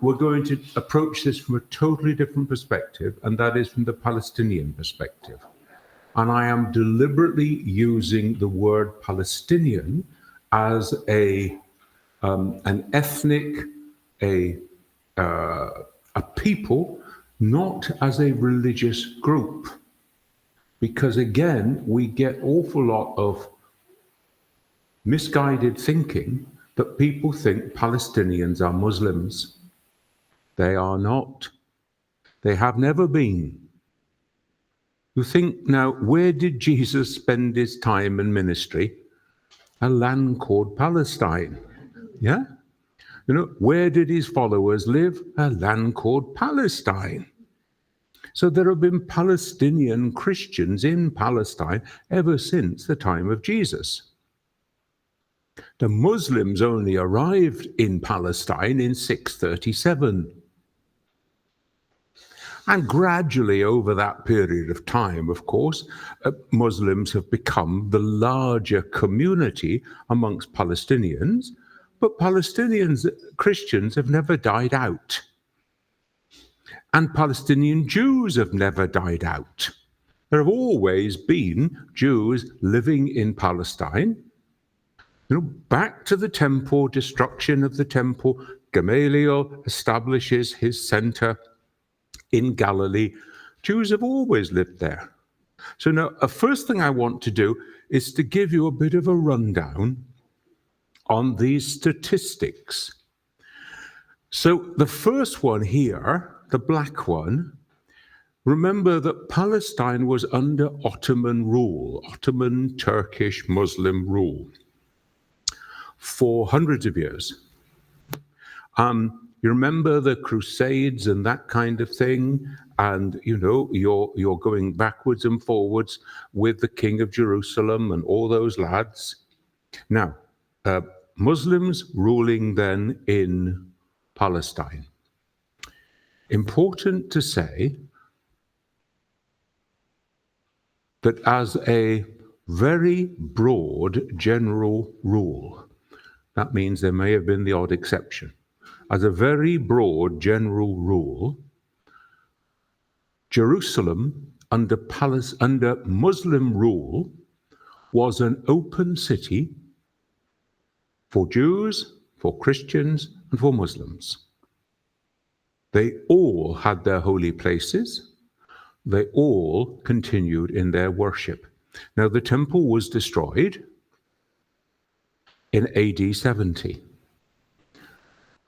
we're going to approach this from a totally different perspective, and that is from the Palestinian perspective. And I am deliberately using the word Palestinian as an ethnic, a people, not as a religious group. Because again, we get an awful lot of misguided thinking that people think Palestinians are Muslims. They are not. They have never been. You think, now, where did Jesus spend his time and ministry? A land called Palestine. Yeah? You know, where did his followers live? A land called Palestine. So there have been Palestinian Christians in Palestine ever since the time of Jesus. The Muslims only arrived in Palestine in 637. And gradually over that period of time, of course, Muslims have become the larger community amongst Palestinians, but Palestinians, Christians have never died out. And Palestinian Jews have never died out. There have always been Jews living in Palestine. You know, back to the temple, destruction of the temple, Gamaliel establishes his center in Galilee. Jews have always lived there. So now, the first thing I want to do is to give you a bit of a rundown on these statistics. So the first one here, the black one, remember that Palestine was under Ottoman rule, Ottoman Turkish Muslim rule, for hundreds of years. You remember the Crusades and that kind of thing, and you know you're going backwards and forwards with the King of Jerusalem and all those lads. Now, Muslims ruling then in Palestine. Important to say that as a very broad general rule, that means there may have been the odd exception. As a very broad general rule, Jerusalem under Muslim rule was an open city for Jews, for Christians, and for Muslims. They all had their holy places. They all continued in their worship. Now, the temple was destroyed in AD 70.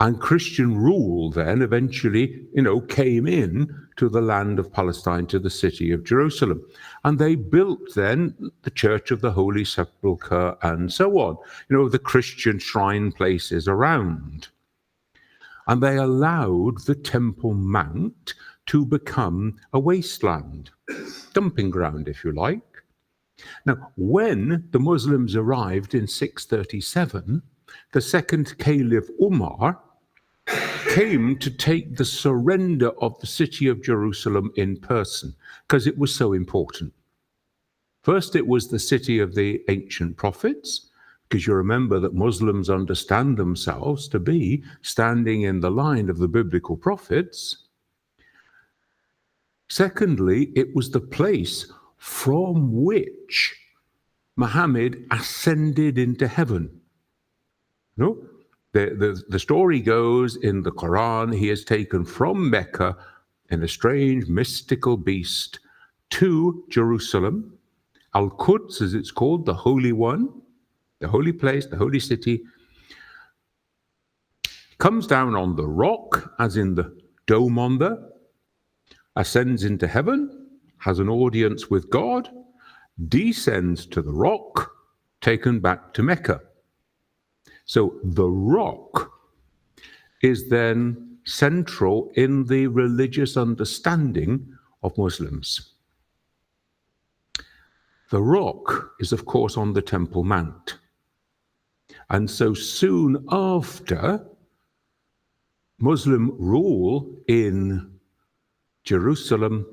And Christian rule then eventually, came in to the land of Palestine, to the city of Jerusalem. And they built then the Church of the Holy Sepulchre and so on, the Christian shrine places around. And they allowed the Temple Mount to become a wasteland, dumping ground, if you like. Now, when the Muslims arrived in 637, the second Caliph Umar came to take the surrender of the city of Jerusalem in person, because it was so important. First, it was the city of the ancient prophets, because you remember that Muslims understand themselves to be standing in the line of the biblical prophets. Secondly, it was the place from which Muhammad ascended into heaven. The story goes in the Quran, he is taken from Mecca in a strange mystical beast to Jerusalem, Al-Quds as it's called, the Holy One, the holy place, the holy city, comes down on the rock, as in the dome on there, ascends into heaven, has an audience with God, descends to the rock, taken back to Mecca. So the rock is then central in the religious understanding of Muslims. The rock is, of course, on the Temple Mount. And so soon after Muslim rule in Jerusalem,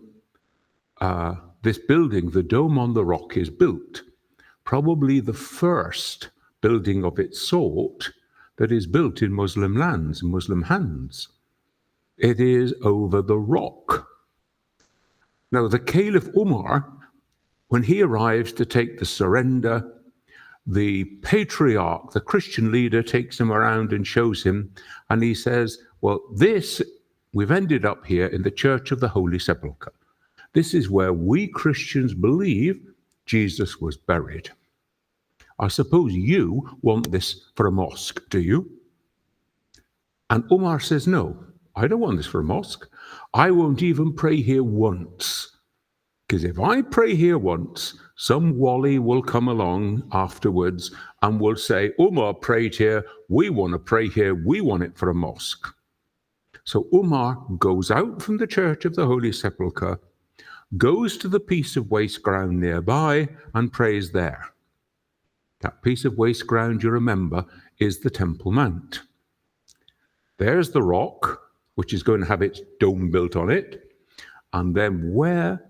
this building, the Dome on the Rock, is built. Probably the first building of its sort that is built in Muslim lands, Muslim hands. It is over the rock. Now, the Caliph Umar, when he arrives to take the surrender, the patriarch, the Christian leader, takes him around and shows him, and he says, well, we've ended up here in the Church of the Holy Sepulchre. This is where we Christians believe Jesus was buried. I suppose you want this for a mosque, do you? And Umar says, no, I don't want this for a mosque. I won't even pray here once. Because if I pray here once, some wali will come along afterwards and will say, Umar prayed here, we want to pray here, we want it for a mosque. So Umar goes out from the Church of the Holy Sepulchre, goes to the piece of waste ground nearby and prays there. That piece of waste ground, you remember, is the Temple Mount. There's the rock, which is going to have its dome built on it, and then where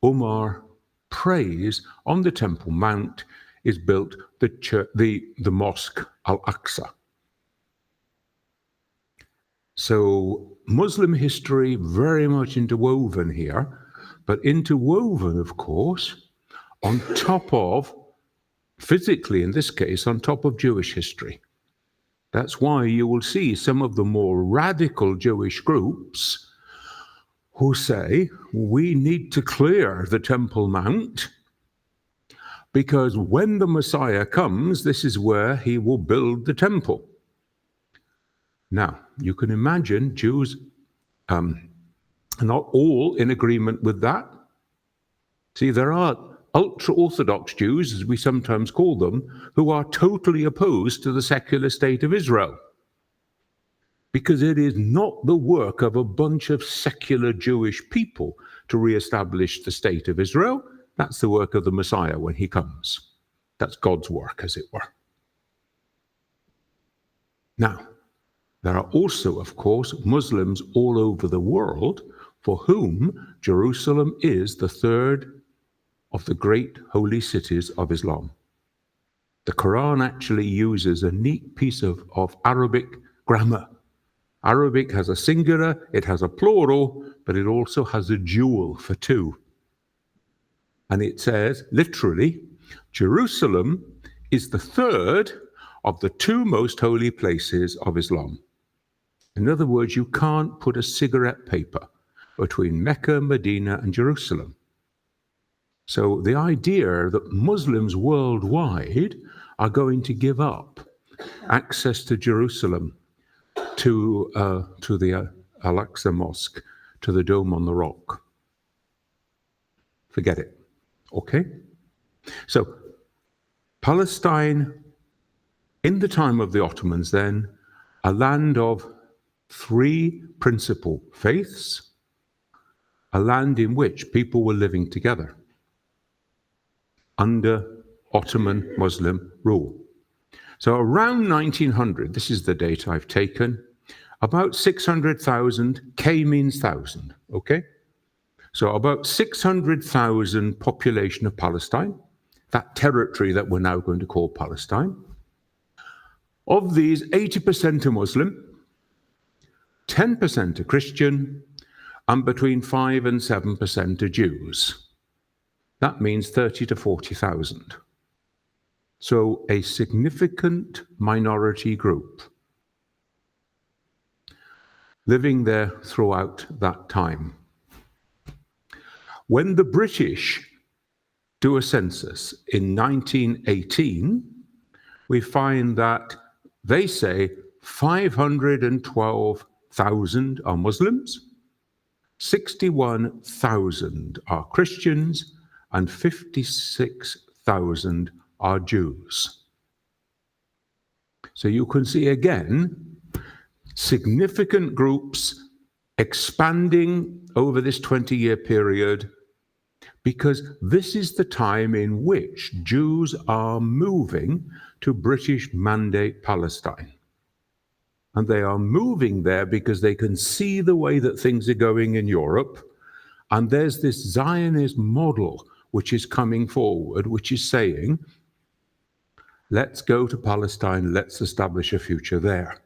Umar prays on the Temple Mount is built the mosque Al-Aqsa. So Muslim history very much interwoven here, but interwoven, of course, on top of, physically in this case, on top of Jewish history. That's why you will see some of the more radical Jewish groups who say, we need to clear the Temple Mount because when the Messiah comes, this is where he will build the temple. Now, you can imagine Jews are not all in agreement with that. See, there are ultra-Orthodox Jews, as we sometimes call them, who are totally opposed to the secular state of Israel. Because it is not the work of a bunch of secular Jewish people to reestablish the state of Israel. That's the work of the Messiah when he comes. That's God's work, as it were. Now, there are also, of course, Muslims all over the world for whom Jerusalem is the third of the great holy cities of Islam. The Quran actually uses a neat piece of Arabic grammar. Arabic has a singular, it has a plural, but it also has a dual for two. And it says, literally, Jerusalem is the third of the two most holy places of Islam. In other words, you can't put a cigarette paper between Mecca, Medina, and Jerusalem. So the idea that Muslims worldwide are going to give up access to Jerusalem, to the Al-Aqsa Mosque, to the Dome on the Rock, forget it. Okay? So Palestine, in the time of the Ottomans then, a land of three principal faiths, a land in which people were living together under Ottoman Muslim rule. So around 1900, this is the date I've taken, about 600,000, K means 1,000, okay? So about 600,000 population of Palestine, that territory that we're now going to call Palestine. Of these, 80% are Muslim, 10% are Christian, and between 5 and 7% are Jews. That means 30 to 40,000. So a significant minority group living there throughout that time. When the British do a census in 1918, we find that they say 512,000 are Muslims, 61,000 are Christians, and 56,000 are Jews. So you can see again, significant groups expanding over this 20-year period, because this is the time in which Jews are moving to British Mandate Palestine. And they are moving there because they can see the way that things are going in Europe. And there's this Zionist model which is coming forward, which is saying, let's go to Palestine, let's establish a future there.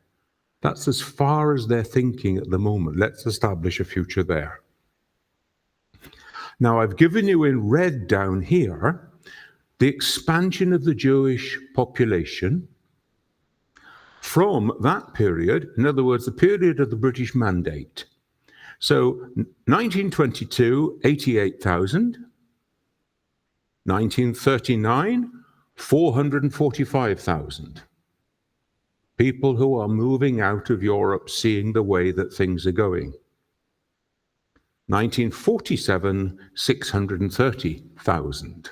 That's as far as they're thinking at the moment. Let's establish a future there. Now, I've given you in red down here the expansion of the Jewish population from that period, in other words, the period of the British Mandate. So 1922, 88,000. 1939, 445,000. People who are moving out of Europe, seeing the way that things are going. 1947, 630,000.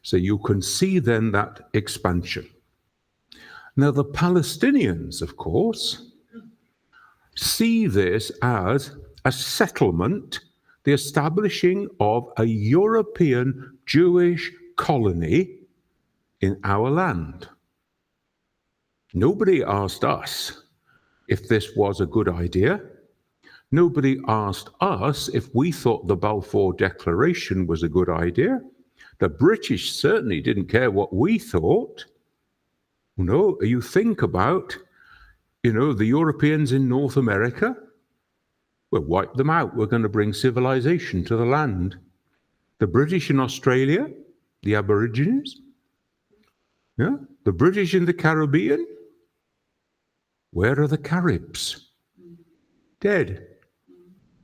So you can see then that expansion. Now the Palestinians, of course, see this as a settlement, the establishing of a European Jewish colony in our land. Nobody asked us if this was a good idea. Nobody asked us if we thought the Balfour Declaration was a good idea. The British certainly didn't care what we thought. No, you think about, the Europeans in North America. We'll wipe them out. We're going to bring civilization to the land. The British in Australia, the Aborigines. Yeah, the British in the Caribbean. Where are the Caribs? Dead.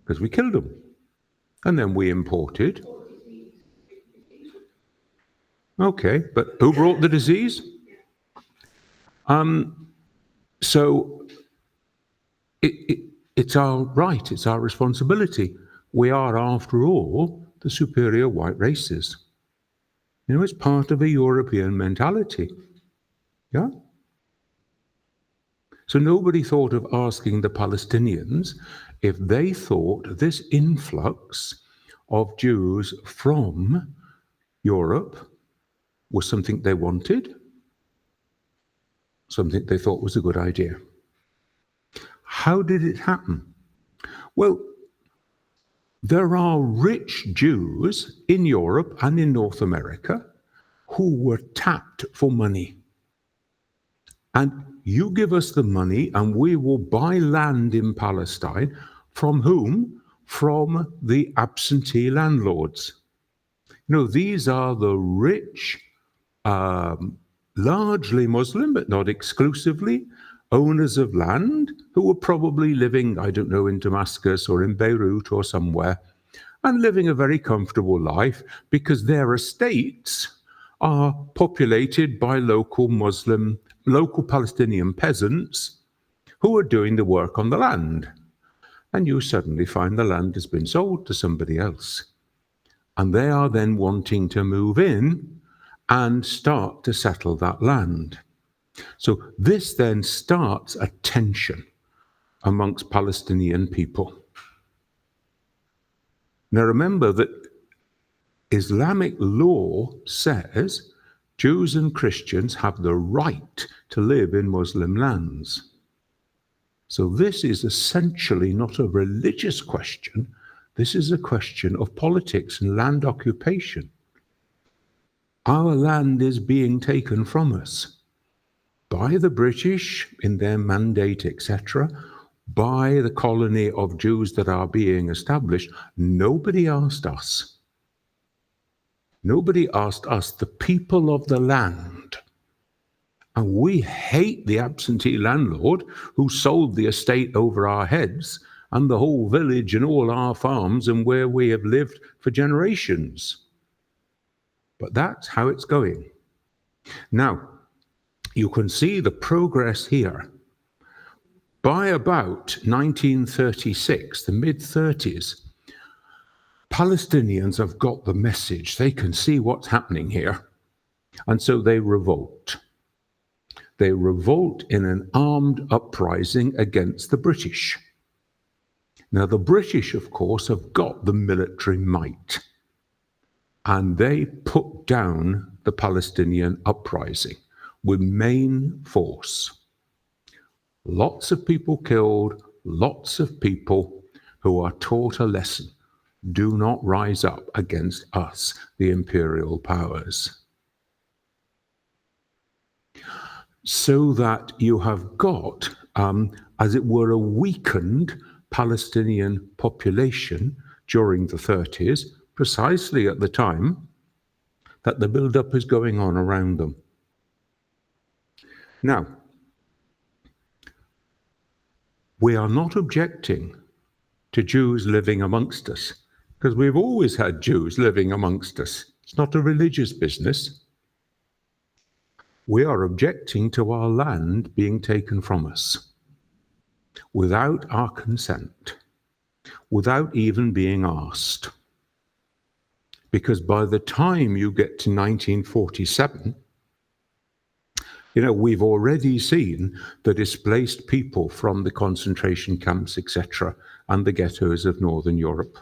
Because we killed them. And then we imported. Okay, but who brought the disease? So it's our right, it's our responsibility. We are, after all, the superior white races. It's part of a European mentality. Yeah? So nobody thought of asking the Palestinians if they thought this influx of Jews from Europe was something they wanted, something they thought was a good idea. How did it happen? Well, there are rich Jews in Europe and in North America who were tapped for money. And you give us the money and we will buy land in Palestine. From whom? From the absentee landlords. These are the rich, largely Muslim, but not exclusively, owners of land who were probably living, I don't know, in Damascus or in Beirut or somewhere, and living a very comfortable life because their estates are populated by local Palestinian peasants who are doing the work on the land. And you suddenly find the land has been sold to somebody else. And they are then wanting to move in and start to settle that land. So this then starts a tension amongst Palestinian people. Now remember that Islamic law says Jews and Christians have the right to live in Muslim lands. So this is essentially not a religious question. This is a question of politics and land occupation. Our land is being taken from us by the British in their mandate, etc., by the colony of Jews that are being established. Nobody asked us. Nobody asked us, the people of the land. And we hate the absentee landlord who sold the estate over our heads and the whole village and all our farms and where we have lived for generations. But that's how it's going. Now, you can see the progress here. By about 1936, the mid-30s, Palestinians have got the message. They can see what's happening here. And so they revolt. They revolt in an armed uprising against the British. Now, the British, of course, have got the military might. And they put down the Palestinian uprising with main force. Lots of people killed, lots of people who are taught a lesson. Do not rise up against us, the imperial powers. So that you have got as it were, a weakened Palestinian population during the 30s, precisely at the time that the build-up is going on around them. Now, we are not objecting to Jews living amongst us, because we've always had Jews living amongst us. It's not a religious business. We are objecting to our land being taken from us without our consent, without even being asked. Because by the time you get to 1947, we've already seen the displaced people from the concentration camps, etc., and the ghettos of Northern Europe.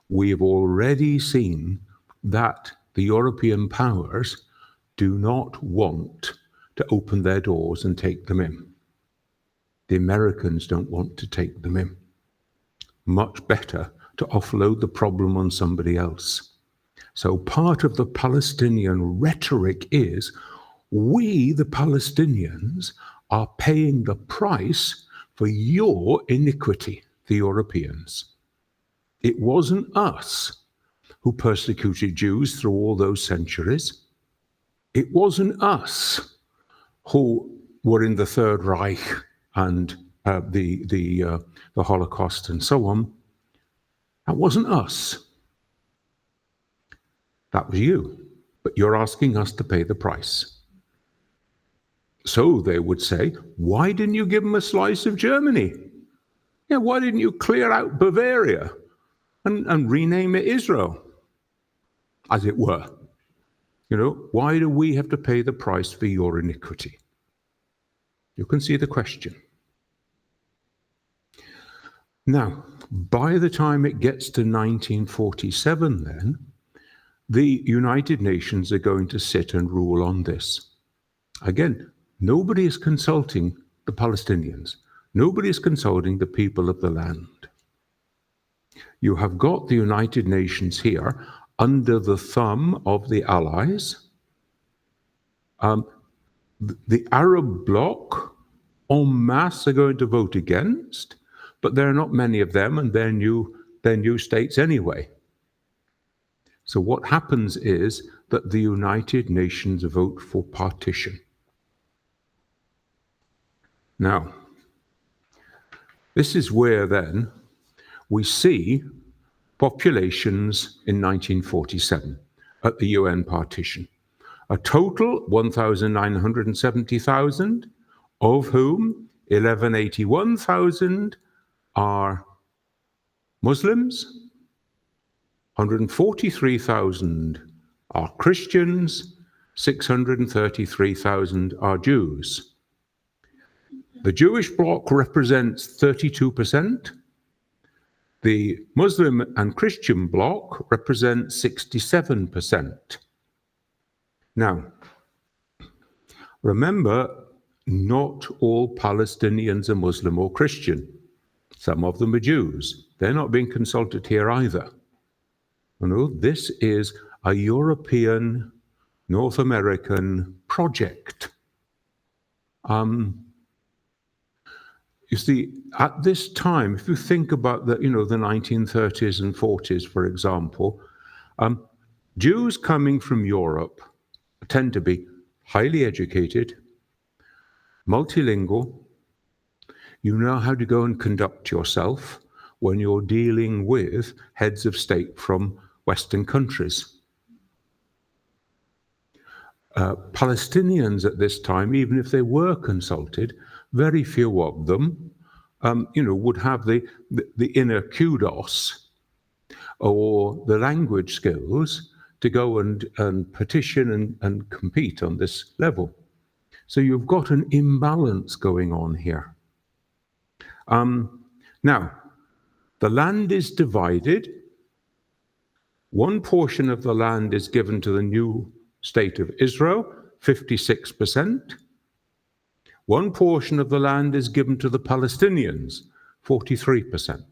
We've already seen that the European powers do not want to open their doors and take them in. The Americans don't want to take them in. Much better to offload the problem on somebody else. So part of the Palestinian rhetoric is, we, the Palestinians, are paying the price for your iniquity, the Europeans. It wasn't us who persecuted Jews through all those centuries. It wasn't us who were in the Third Reich and the Holocaust and so on. That wasn't us. That was you. But you're asking us to pay the price. So they would say, why didn't you give them a slice of Germany? Yeah, why didn't you clear out Bavaria and rename it Israel, as it were? Why do we have to pay the price for your iniquity? You can see the question. Now, by the time it gets to 1947 then, the United Nations are going to sit and rule on this. Again, nobody is consulting the Palestinians. Nobody is consulting the people of the land. You have got the United Nations here under the thumb of the Allies. The Arab bloc en masse are going to vote against, but there are not many of them, and they're new states anyway. So what happens is that the United Nations vote for partition. Now, this is where then we see populations in 1947 at the UN partition. A total 1,970,000, of whom 1,181,000 are Muslims, 143,000 are Christians, 633,000 are Jews. The Jewish bloc represents 32%. The Muslim and Christian bloc represents 67%. Now, remember, not all Palestinians are Muslim or Christian. Some of them are Jews. They're not being consulted here either. This is a European, North American project. You see, at this time, if you think about the 1930s and 40s, for example, Jews coming from Europe tend to be highly educated, multilingual. You know how to go and conduct yourself when you're dealing with heads of state from Western countries. Palestinians at this time, even if they were consulted, very few of them, would have the inner kudos or the language skills to go and petition and compete on this level. So you've got an imbalance going on here. Now, the land is divided. One portion of the land is given to the new state of Israel, 56%. One portion of the land is given to the Palestinians, 43%.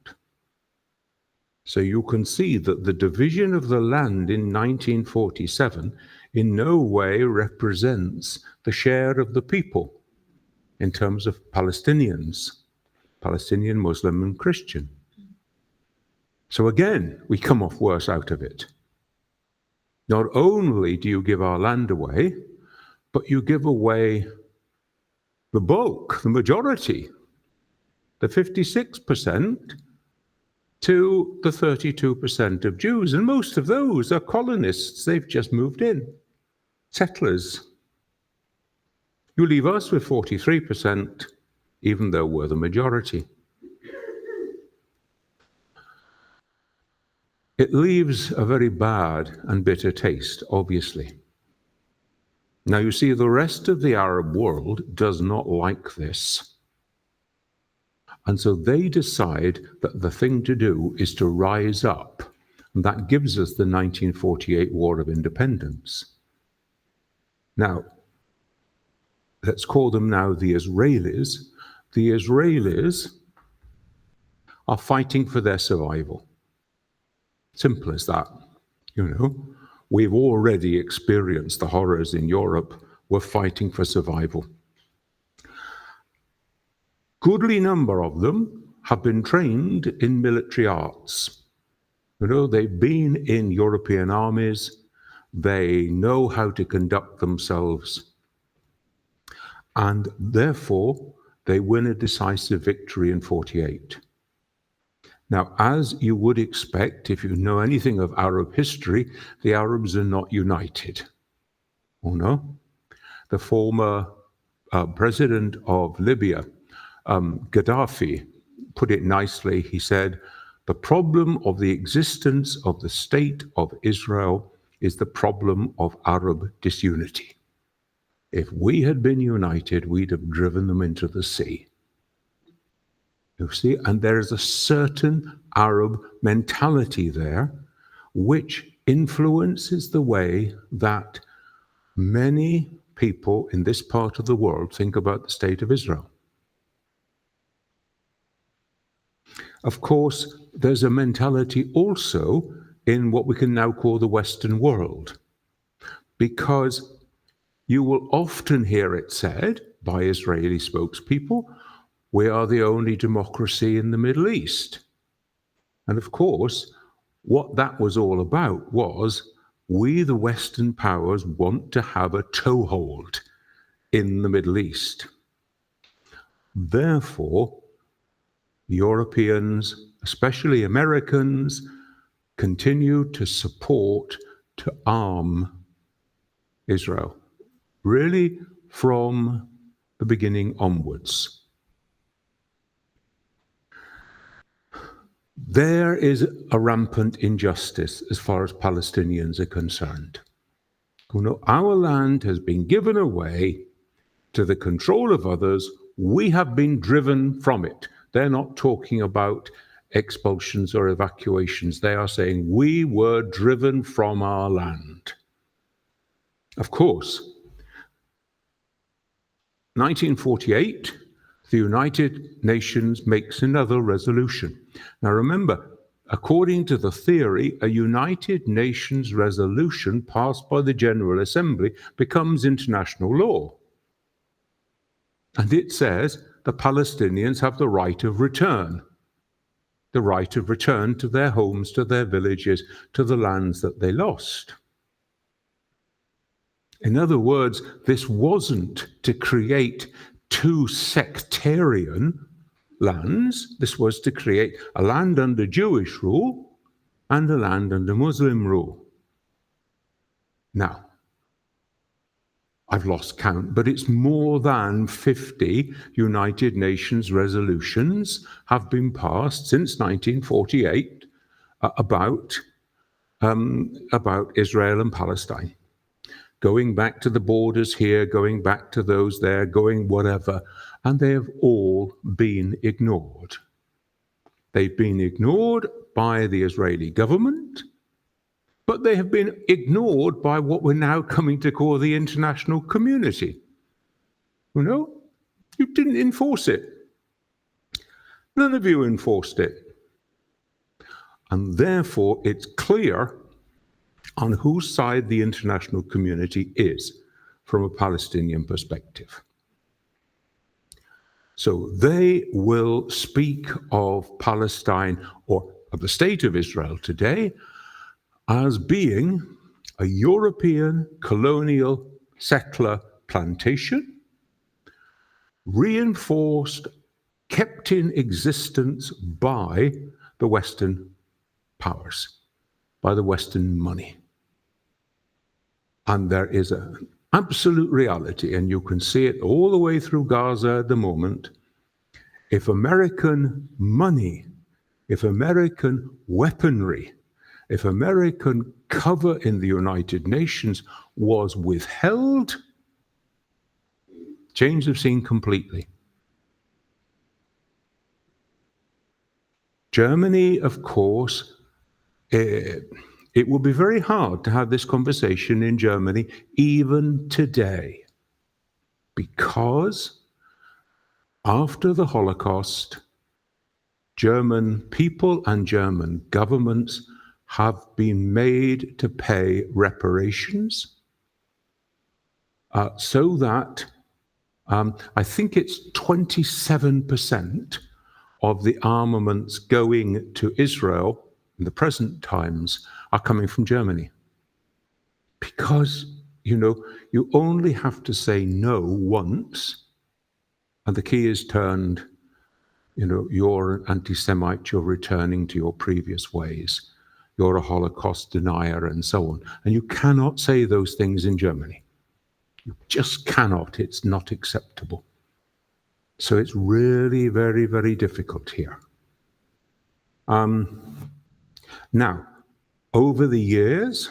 So you can see that the division of the land in 1947 in no way represents the share of the people. in terms of Palestinians, Palestinian, Muslim, and Christian. So again, we come off worse out of it. Not only do you give our land away, but you give away the bulk, the majority, the 56%, to the 32% of Jews. And most of those are colonists. They've just moved in, settlers. You leave us with 43%, even though we're the majority. It leaves a very bad and bitter taste, obviously. Now, you see, the rest of the Arab world does not like this. And so they decide that the thing to do is to rise up. And that gives us the 1948 War of Independence. Now, let's call them now the Israelis. The Israelis are fighting for their survival. Simple as that. You know, we've already experienced the horrors in Europe. We're fighting for survival. Goodly number of them have been trained in military arts. You know, they've been in European armies. They know how to conduct themselves. And therefore, they win a decisive victory in 48. Now, as you would expect, if you know anything of Arab history, the Arabs are not united. Oh no? The former president of Libya, Gaddafi, put it nicely. He said, the problem of the existence of the state of Israel is the problem of Arab disunity. If we had been united, we'd have driven them into the sea. You see, and there is a certain Arab mentality there which influences the way that many people in this part of the world think about the state of Israel. Of course, there's a mentality also in what we can now call the Western world, because you will often hear it said by Israeli spokespeople, we are the only democracy in the Middle East. And of course, what that was all about was we, the Western powers, want to have a toehold in the Middle East. Therefore, Europeans, especially Americans, continue to support, to arm Israel, really from the beginning onwards. There is a rampant injustice as far as Palestinians are concerned. You know, our land has been given away to the control of others. We have been driven from it. They're not talking about expulsions or evacuations. They are saying we were driven from our land. Of course, 1948, the United Nations makes another resolution. Now remember, according to the theory, a United Nations resolution passed by the General Assembly becomes international law. And it says the Palestinians have the right of return to their homes, to their villages, to the lands that they lost. In other words, this wasn't to create two sectarian lands. This was to create a land under Jewish rule and a land under Muslim rule. Now, I've lost count, but it's more than 50 United Nations resolutions have been passed since 1948 about Israel and Palestine. Going back to the borders here, going back to those there, going whatever, and they have all been ignored. They've been ignored by the Israeli government, but they have been ignored by what we're now coming to call the international community. You know, you didn't enforce it. None of you enforced it. And therefore, it's clear on whose side the international community is from a Palestinian perspective. So they will speak of Palestine or of the state of Israel today as being a European colonial settler plantation, reinforced, kept in existence by the Western powers, by the Western money. And there is an absolute reality, and you can see it all the way through Gaza at the moment. If American money, if American weaponry, if American cover in the United Nations was withheld, change of scene completely. Germany, of course, it will be very hard to have this conversation in Germany even today, because after the Holocaust, German people and German governments have been made to pay reparations so that I think it's 27% of the armaments going to Israel in the present times are coming from Germany. Because, you only have to say no once, and the key is turned, you're an anti-Semite, you're returning to your previous ways, you're a Holocaust denier, and so on. And you cannot say those things in Germany. You just cannot. It's not acceptable. So it's really very, very difficult here. Now, over the years,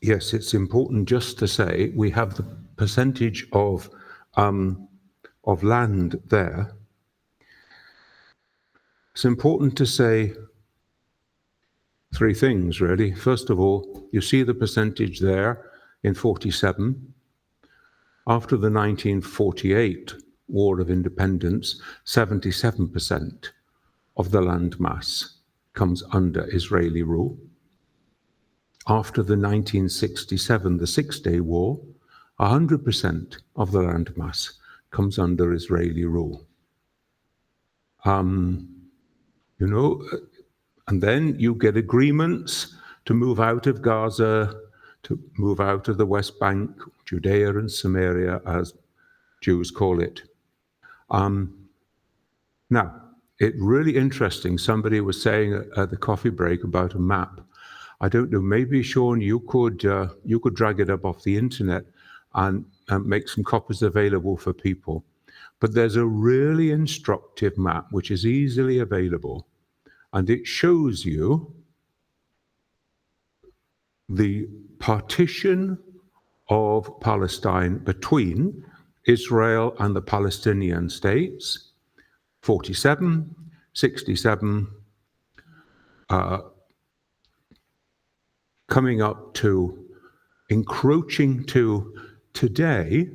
yes, it's important just to say we have the percentage of land there. It's important to say three things, really. First of all, you see the percentage there in 47. After the 1948 War of Independence, 77% of the land mass comes under Israeli rule. After the 1967, the Six-Day War, 100% of the land mass comes under Israeli rule. And then you get agreements to move out of Gaza, to move out of the West Bank, Judea and Samaria, as Jews call it. Now, it's really interesting. Somebody was saying at the coffee break about a map. I don't know, maybe, Sean, you could drag it up off the internet and make some copies available for people. But there's a really instructive map which is easily available, and it shows you the partition of Palestine between Israel and the Palestinian states, 47, 67, coming up to encroaching to today.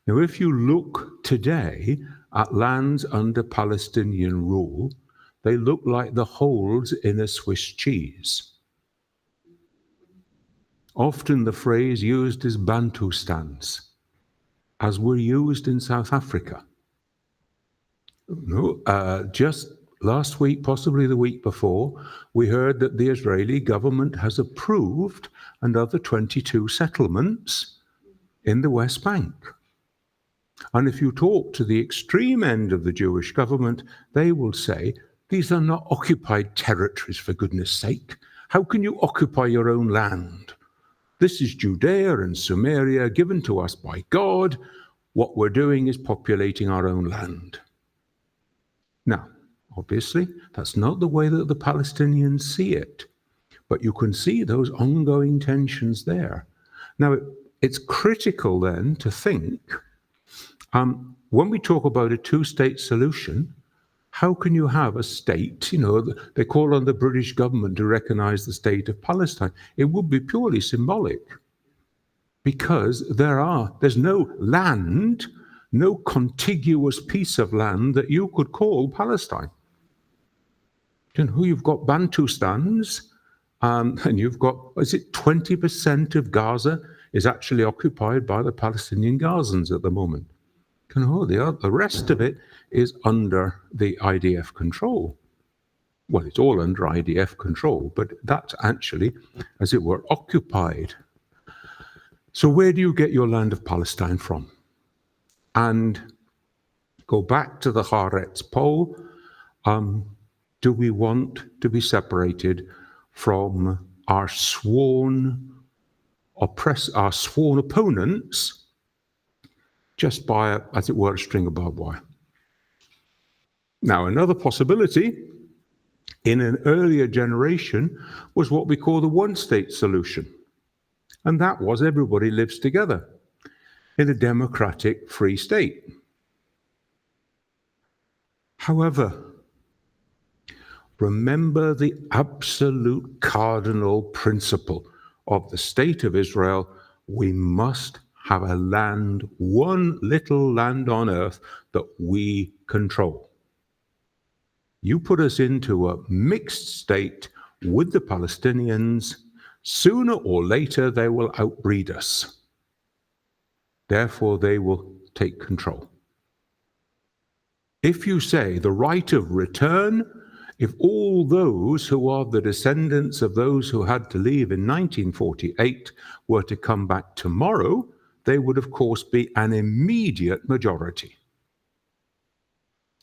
Now, if you look today at lands under Palestinian rule, they look like the holes in a Swiss cheese. Often the phrase used is Bantustans, as were used in South Africa. Just last week, possibly the week before, we heard that the Israeli government has approved another 22 settlements in the West Bank. And if you talk to the extreme end of the Jewish government, they will say, these are not occupied territories, for goodness sake. How can you occupy your own land? This is Judea and Samaria given to us by God. What we're doing is populating our own land. Now, obviously, that's not the way that the Palestinians see it. But you can see those ongoing tensions there. Now, it's critical then to think, when we talk about a two-state solution, how can you have a state, they call on the British government to recognize the state of Palestine. It would be purely symbolic, because there's no land, no contiguous piece of land that you could call Palestine. You've got Bantustans And you've got, is it 20% of Gaza is actually occupied by the Palestinian Gazans at the moment. The rest of it is under the IDF control. Well, it's all under IDF control, but that's actually, as it were, occupied. So where do you get your land of Palestine from? And go back to the Haaretz poll. Do we want to be separated from our sworn opponents just by, as it were, a string of barbed wire? Now, another possibility in an earlier generation was what we call the one-state solution. And that was everybody lives together in a democratic, free state. However, remember the absolute cardinal principle of the state of Israel: we must have a land, one little land on earth that we control. You put us into a mixed state with the Palestinians, sooner or later they will outbreed us. Therefore, they will take control. If you say the right of return, if all those who are the descendants of those who had to leave in 1948 were to come back tomorrow, they would, of course, be an immediate majority.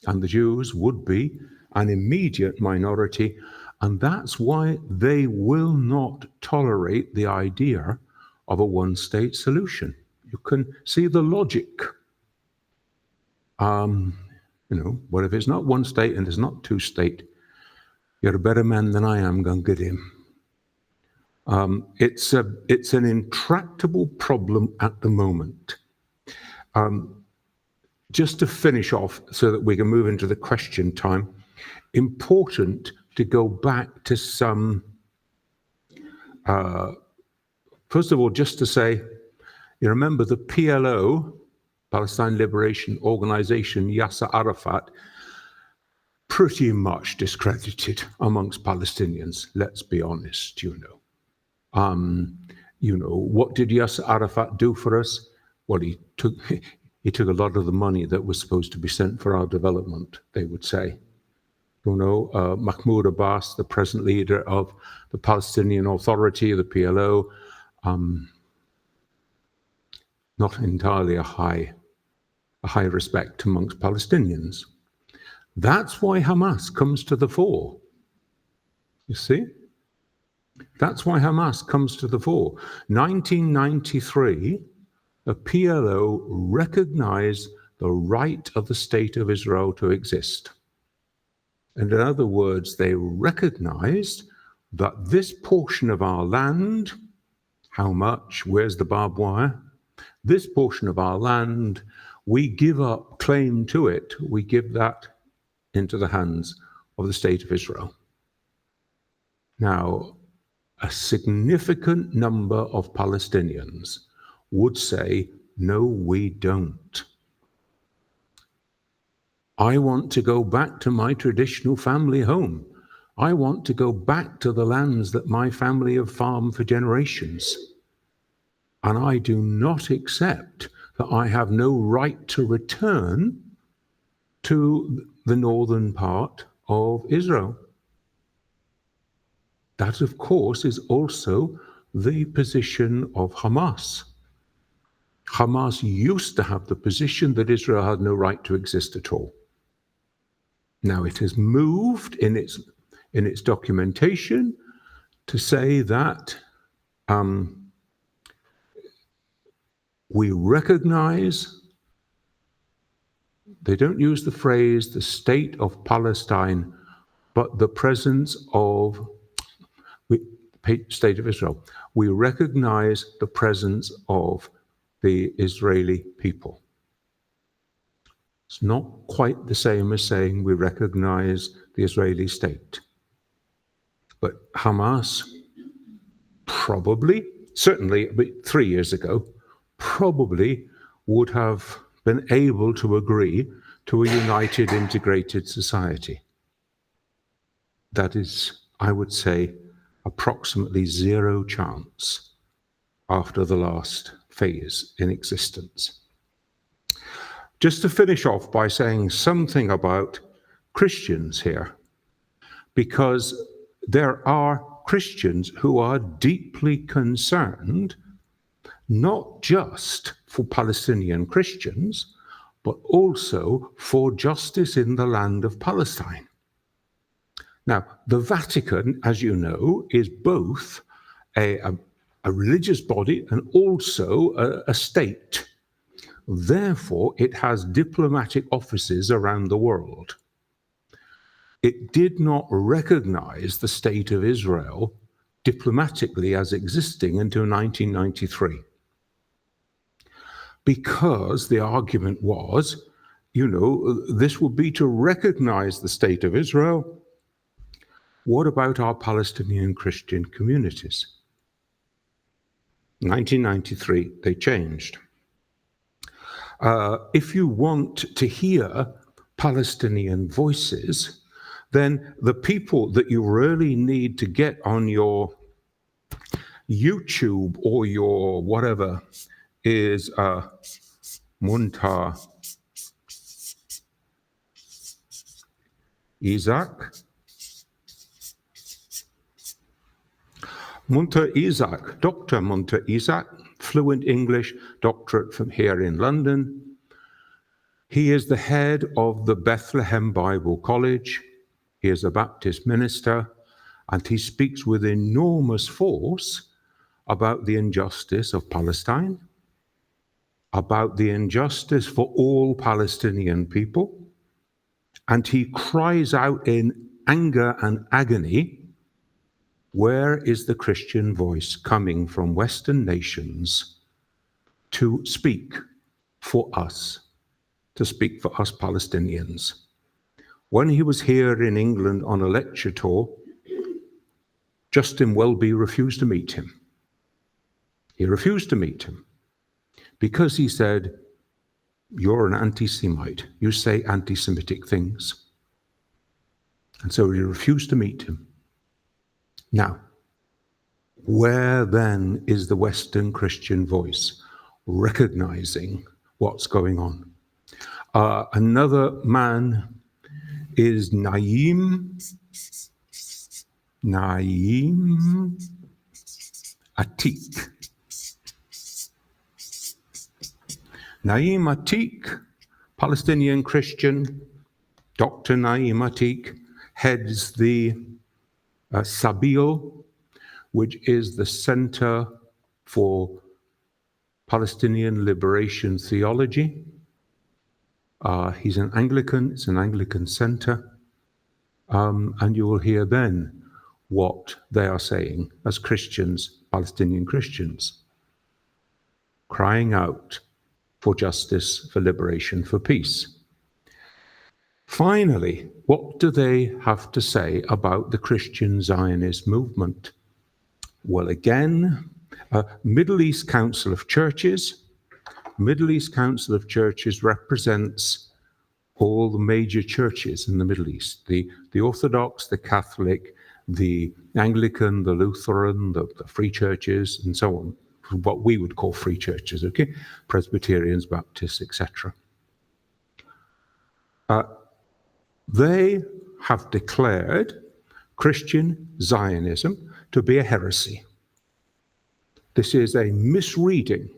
And the Jews would be an immediate minority, and that's why they will not tolerate the idea of a one-state solution. You can see the logic. But if it's not one state and it's not two state, you're a better man than I am, gonna get him. It's an intractable problem at the moment. Just to finish off so that we can move into the question time, important to go back to some, first of all, just to say, you remember the PLO, Palestine Liberation Organization, Yasser Arafat, pretty much discredited amongst Palestinians, let's be honest, What did Yasser Arafat do for us? Well, he took a lot of the money that was supposed to be sent for our development, they would say. Mahmoud Abbas, the present leader of the Palestinian Authority, the PLO, not entirely a high respect amongst Palestinians. That's why Hamas comes to the fore. You see? That's why Hamas comes to the fore. 1993, the PLO recognized the right of the state of Israel to exist. And in other words, they recognized that this portion of our land, how much, where's the barbed wire? This portion of our land, we give up claim to it. We give that into the hands of the state of Israel. Now, a significant number of Palestinians would say, no, we don't. I want to go back to my traditional family home. I want to go back to the lands that my family have farmed for generations. And I do not accept that I have no right to return to the northern part of Israel. That, of course, is also the position of Hamas. Hamas used to have the position that Israel had no right to exist at all. Now it has moved in its documentation to say that we recognize, they don't use the phrase the state of Palestine, but the presence of state of Israel. We recognize the presence of the Israeli people. It's not quite the same as saying we recognize the Israeli state. But Hamas probably, certainly 3 years ago, probably would have been able to agree to a united, integrated society. That is, I would say, approximately zero chance after the last phase in existence. Just to finish off by saying something about Christians here, because there are Christians who are deeply concerned, not just for Palestinian Christians, but also for justice in the land of Palestine. Now, the Vatican, as you know, is both a religious body and also a state. Therefore, it has diplomatic offices around the world. It did not recognize the state of Israel diplomatically as existing until 1993. Because the argument was, this would be to recognize the state of Israel. What about our Palestinian Christian communities? 1993, they changed. If you want to hear Palestinian voices, then the people that you really need to get on your YouTube or your whatever is Muntar Isaac. Dr. Muntar Isaac, fluent English, doctorate from here in London. He is the head of the Bethlehem Bible College. He is a Baptist minister, and he speaks with enormous force about the injustice of Palestine, about the injustice for all Palestinian people, and he cries out in anger and agony, where is the Christian voice coming from Western nations to speak for us, Palestinians? When he was here in England on a lecture tour, Justin Welby refused to meet him. He refused to meet him because he said, "You're an anti-Semite. You say anti-Semitic things." And so he refused to meet him. Now, where then is the Western Christian voice recognizing what's going on? Another man is Naim Atik. Naim Atik, Palestinian Christian, Dr. Naim Atik, heads the Sabil, which is the Center for Palestinian Liberation Theology. He's an Anglican, it's an Anglican center, and you will hear then what they are saying as Christians, Palestinian Christians, crying out for justice, for liberation, for peace. Finally, what do they have to say about the Christian Zionist movement? Well, again, Middle East Council of Churches. Middle East Council of Churches represents all the major churches in the Middle East, the Orthodox, the Catholic, the Anglican, the Lutheran, the free churches, and so on, what we would call free churches, okay? Presbyterians, Baptists, etc. They have declared Christian Zionism to be a heresy. This is a misreading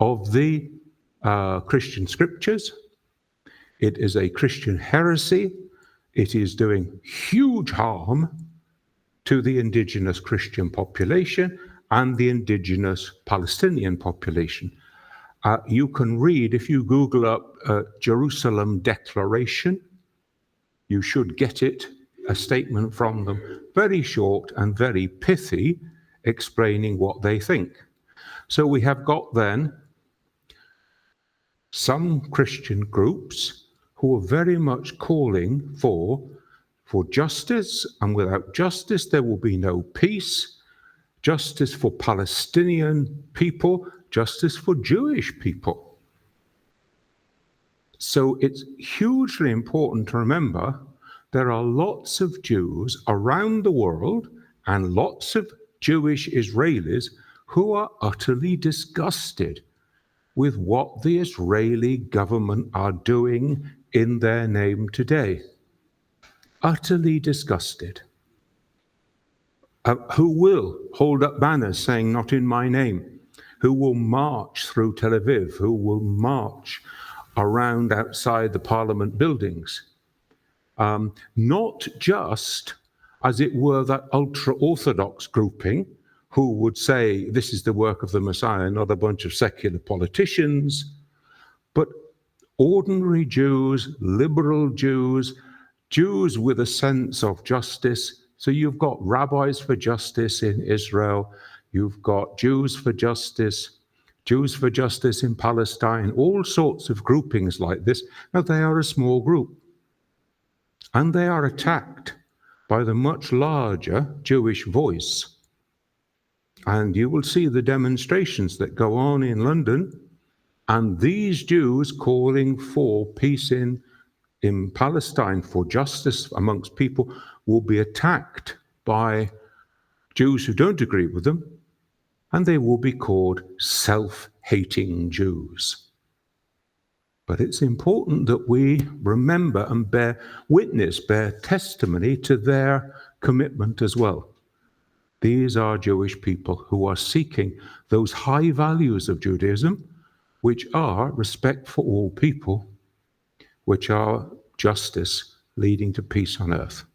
of the Christian scriptures. It is a Christian heresy. It is doing huge harm to the indigenous Christian population and the indigenous Palestinian population. You can read, if you Google up Jerusalem Declaration, you should get it, a statement from them, very short and very pithy, explaining what they think. So we have got then some Christian groups who are very much calling for justice, and without justice there will be no peace, justice for Palestinian people, justice for Jewish people. So it's hugely important to remember there are lots of Jews around the world and lots of Jewish Israelis who are utterly disgusted with what the Israeli government are doing in their name today. Utterly disgusted. Who will hold up banners saying, "Not in my name," who will march through Tel Aviv, who will march around outside the parliament buildings. Not just, as it were, that ultra-Orthodox grouping who would say this is the work of the Messiah, not a bunch of secular politicians, but ordinary Jews, liberal Jews, Jews with a sense of justice. So you've got rabbis for justice in Israel, you've got Jews for justice in Palestine, all sorts of groupings like this. Now, they are a small group, and they are attacked by the much larger Jewish voice. And you will see the demonstrations that go on in London, and these Jews calling for peace in Palestine, for justice amongst people, will be attacked by Jews who don't agree with them, and they will be called self-hating Jews. But it's important that we remember and bear witness, bear testimony to their commitment as well. These are Jewish people who are seeking those high values of Judaism, which are respect for all people, which are justice leading to peace on earth.